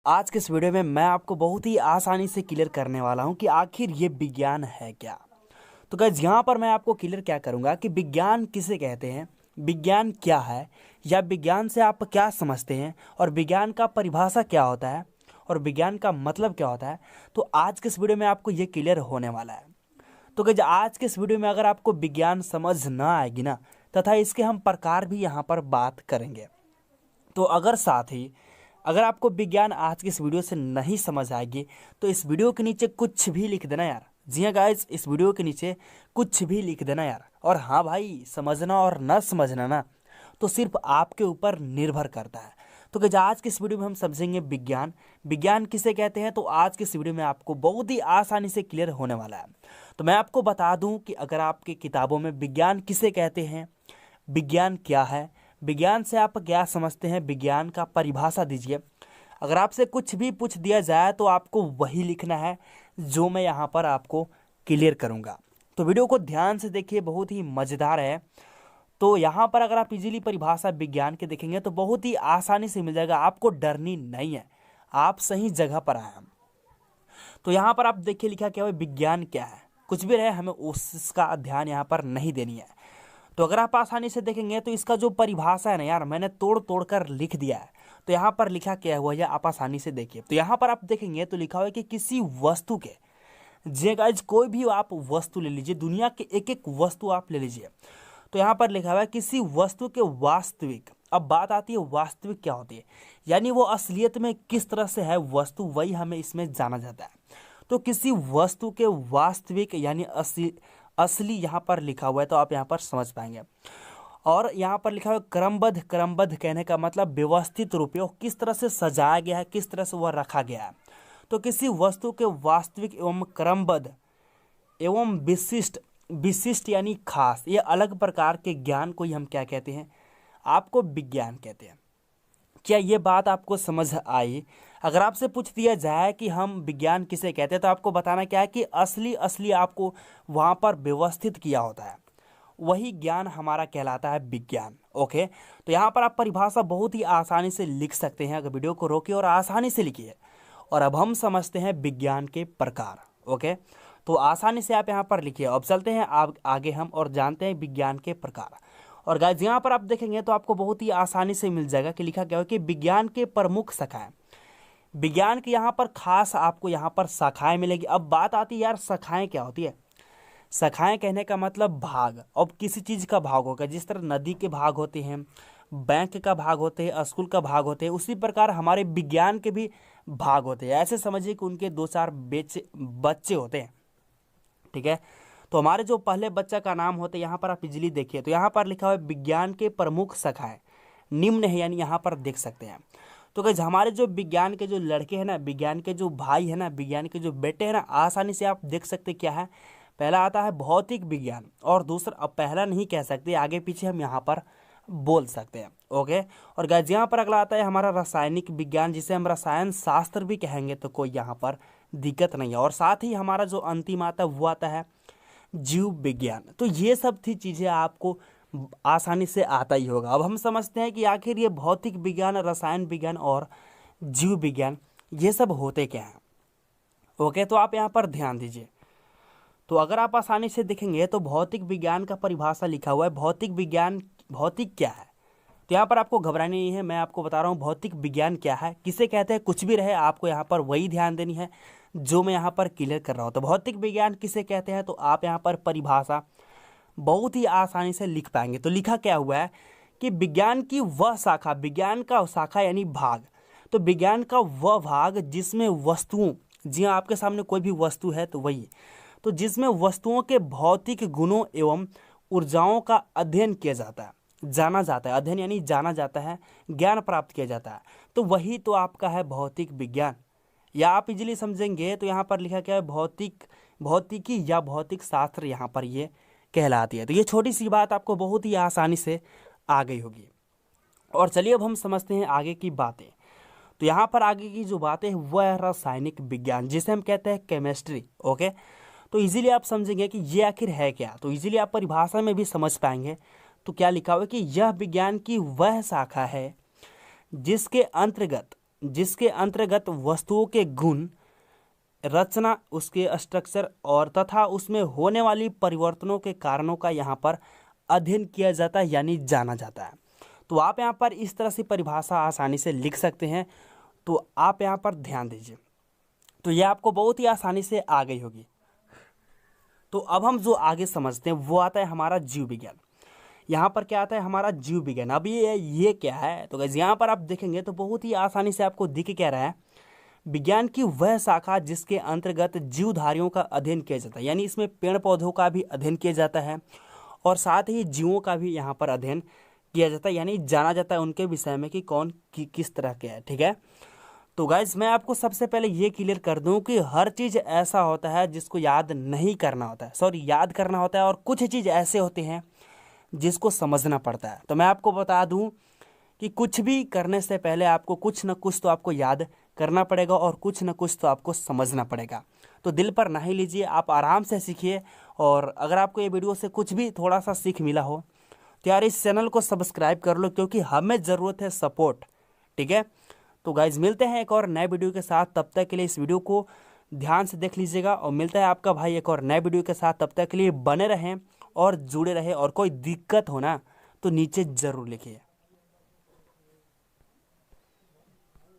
आज के इस वीडियो में मैं आपको बहुत ही आसानी से क्लियर करने वाला हूं कि आखिर ये विज्ञान है क्या। तो गाइस यहाँ पर मैं आपको क्लियर क्या करूंगा कि विज्ञान किसे कहते हैं, विज्ञान क्या है, या विज्ञान से आप क्या समझते हैं और विज्ञान का परिभाषा क्या होता है और विज्ञान का मतलब क्या होता है। तो आज के इस वीडियो में आपको ये क्लियर होने वाला है। तो गाइस आज के इस वीडियो में अगर आपको विज्ञान समझ ना आएगी ना, तथा इसके हम प्रकार भी यहाँ पर बात करेंगे। तो अगर आपको विज्ञान आज की इस वीडियो से नहीं समझ आएगी तो इस वीडियो के नीचे कुछ भी लिख देना यार। जी हाँ गाइस, इस वीडियो के नीचे कुछ भी लिख देना यार। और हाँ भाई, समझना और न समझना ना तो सिर्फ आपके ऊपर निर्भर करता है। तो गाइस आज की इस वीडियो में हम समझेंगे विज्ञान किसे कहते हैं। तो आज की इस वीडियो में आपको बहुत ही आसानी से क्लियर होने वाला है। तो मैं आपको बता दूं कि अगर आपकी किताबों में विज्ञान किसे कहते हैं, विज्ञान क्या है, विज्ञान से आप क्या समझते हैं, विज्ञान का परिभाषा दीजिए। अगर आपसे कुछ भी पूछ दिया जाए तो आपको वही लिखना है जो मैं यहाँ पर आपको क्लियर करूँगा। तो वीडियो को ध्यान से देखिए, बहुत ही मज़ेदार है। तो यहाँ पर अगर आप इजीली परिभाषा विज्ञान के देखेंगे तो बहुत ही आसानी से मिल जाएगा, आपको डरनी नहीं है, आप सही जगह पर आए हैं। तो यहाँ पर आप देखिए लिखा क्या है, विज्ञान क्या है। कुछ भी रहे, हमें उसका ध्यान यहाँ पर नहीं देनी है। तो अगर आप आसानी से देखेंगे तो इसका जो परिभाषा है ना यार, मैंने तोड़ तोड़ कर लिख दिया है। तो यहाँ पर लिखा क्या हुआ है, आप आसानी से देखिए। तो यहाँ पर आप देखेंगे तो लिखा हुआ है कि किसी वस्तु के, जे गाइज कोई भी आप वस्तु ले लीजिए, दुनिया के एक एक वस्तु आप ले लीजिए। तो यहाँ पर लिखा हुआ है किसी वस्तु के वास्तविक। अब बात आती है वास्तविक क्या होती है, यानी वो असलियत में किस तरह से है वस्तु, वही हमें इसमें जाना जाता है। तो किसी वस्तु के वास्तविक यानी असली यहाँ पर लिखा हुआ है, तो आप यहाँ पर समझ पाएंगे। और यहाँ पर लिखा हुआ है क्रमबद्ध कहने का मतलब व्यवस्थित रूप में किस तरह से सजाया गया है, किस तरह से वह रखा गया है। तो किसी वस्तु के वास्तविक एवं क्रमबद्ध एवं विशिष्ट यानी खास, ये अलग प्रकार के ज्ञान को ही हम क्या कहते हैं, आपको विज्ञान कहते हैं। क्या ये बात आपको समझ आई? अगर आपसे पूछ दिया जाए कि हम विज्ञान किसे कहते हैं तो आपको बताना क्या है कि असली आपको वहाँ पर व्यवस्थित किया होता है, वही ज्ञान हमारा कहलाता है विज्ञान। ओके, तो यहाँ पर आप परिभाषा बहुत ही आसानी से लिख सकते हैं। अगर वीडियो को रोकिए और आसानी से लिखिए। और अब हम समझते हैं विज्ञान के प्रकार। ओके, तो आसानी से आप यहाँ पर लिखिए। अब चलते हैं आगे हम और जानते हैं विज्ञान के प्रकार। और गाइस यहाँ पर आप देखेंगे तो आपको बहुत ही आसानी से मिल जाएगा कि लिखा क्या है कि विज्ञान के प्रमुख शाखाएं। विज्ञान की यहाँ पर खास आपको यहाँ पर शाखाएं मिलेगी। अब बात आती है यार, शाखाएं क्या होती है। शाखाएं कहने का मतलब भाग। अब किसी चीज़ का भाग होगा, जिस तरह नदी के भाग होते हैं, बैंक का भाग होते हैं, स्कूल का भाग होते हैं, उसी प्रकार हमारे विज्ञान के भी भाग होते हैं। ऐसे समझिए कि उनके 2-4 बच्चे होते हैं। ठीक है, तो हमारे जो पहले बच्चा का नाम होता है, यहाँ पर आप इजीली देखिए तो यहाँ पर लिखा हुआ है विज्ञान के प्रमुख शाखाएं निम्न है, यानी यहाँ पर देख सकते हैं। तो गाइस हमारे जो विज्ञान के जो लड़के हैं ना, विज्ञान के जो भाई है ना, विज्ञान के जो बेटे हैं ना, आसानी से आप देख सकते क्या है। पहला आता है भौतिक विज्ञान, और दूसरा, अब पहला नहीं कह सकते, आगे पीछे हम यहाँ पर बोल सकते हैं। ओके, और गाइस यहाँ पर अगला आता है हमारा रासायनिक विज्ञान, जिसे हम रसायन शास्त्र भी कहेंगे, तो कोई यहाँ पर दिक्कत नहीं है। और साथ ही हमारा जो अंतिम आता है वो आता है जीव विज्ञान। तो ये सब थी चीज़ें आपको आसानी से आता ही होगा। अब हम समझते हैं कि आखिर ये भौतिक विज्ञान, रसायन विज्ञान और जीव विज्ञान ये सब होते क्या हैं। ओके, तो आप यहाँ पर ध्यान दीजिए। तो अगर आप आसानी से देखेंगे तो भौतिक विज्ञान का परिभाषा लिखा हुआ है। भौतिक क्या है, तो यहाँ पर आपको घबरानी नहीं है, मैं आपको बता रहा हूँ भौतिक विज्ञान क्या है, किसे कहते हैं। कुछ भी रहे, आपको यहाँ पर वही ध्यान देनी है जो मैं यहाँ पर क्लियर कर रहा हूँ। तो भौतिक विज्ञान किसे कहते हैं, तो आप यहाँ पर परिभाषा बहुत ही आसानी से लिख पाएंगे। तो लिखा क्या हुआ है कि विज्ञान की वह शाखा, विज्ञान का शाखा यानी भाग, तो विज्ञान का वह भाग जिसमें वस्तुओं, जी हाँ आपके सामने कोई भी वस्तु है तो वही, तो जिसमें वस्तुओं के भौतिक गुणों एवं ऊर्जाओं का अध्ययन किया जाता है, जाना जाता है। अध्ययन यानी जाना जाता है, ज्ञान प्राप्त किया जाता है, तो वही तो आपका है भौतिक विज्ञान। या आप इजीली समझेंगे तो यहाँ पर लिखा क्या है, भौतिकी या भौतिक शास्त्र यहाँ पर ये कहलाती है। तो ये छोटी सी बात आपको बहुत ही आसानी से आ गई होगी। और चलिए अब हम समझते हैं आगे की बातें। तो यहाँ पर आगे की जो बातें हैं वह है रासायनिक विज्ञान, जिसे हम कहते हैं केमिस्ट्री। ओके, तो इजीली आप समझेंगे कि ये आखिर है क्या, तो इजीली आप परिभाषा में भी समझ पाएंगे। तो क्या लिखा हुआ है कि यह विज्ञान की वह शाखा है जिसके अंतर्गत जिसके अंतर्गत वस्तुओं के गुण, रचना, उसके स्ट्रक्चर और तथा उसमें होने वाली परिवर्तनों के कारणों का यहाँ पर अध्ययन किया जाता है यानी जाना जाता है। तो आप यहाँ पर इस तरह से परिभाषा आसानी से लिख सकते हैं। तो आप यहाँ पर ध्यान दीजिए, तो ये आपको बहुत ही आसानी से आ गई होगी। तो अब हम जो आगे समझते हैं वो आता है हमारा जीव विज्ञान। यहाँ पर क्या आता है हमारा जीव विज्ञान। अब ये क्या है, तो गाइस यहाँ पर आप देखेंगे तो बहुत ही आसानी से आपको दिख क्या रहा है, विज्ञान की वह शाखा जिसके अंतर्गत जीवधारियों का अध्ययन किया जाता है, यानी इसमें पेड़ पौधों का भी अध्ययन किया जाता है और साथ ही जीवों का भी यहाँ पर अध्ययन किया जाता है, यानी जाना जाता है उनके विषय में कि कौन किस तरह के है। ठीक है, तो गाइज मैं आपको सबसे पहले ये क्लियर कर दूं कि हर चीज़ ऐसा होता है जिसको याद नहीं करना होता है, सॉरी याद करना होता है, और कुछ चीज़ ऐसे होते हैं जिसको समझना पड़ता है। तो मैं आपको बता दूं कि कुछ भी करने से पहले आपको कुछ न कुछ तो आपको याद करना पड़ेगा और कुछ न कुछ तो आपको समझना पड़ेगा। तो दिल पर ना ही लीजिए, आप आराम से सीखिए। और अगर आपको ये वीडियो से कुछ भी थोड़ा सा सीख मिला हो तो यार इस चैनल को सब्सक्राइब कर लो, क्योंकि हमें ज़रूरत है सपोर्ट। ठीक है, तो गाइज मिलते हैं एक और नए वीडियो के साथ। तब तक के लिए इस वीडियो को ध्यान से देख लीजिएगा और मिलता है आपका भाई एक और नए वीडियो के साथ। तब तक के लिए बने रहें और जुड़े रहें, और कोई दिक्कत हो ना तो नीचे ज़रूर लिखिए।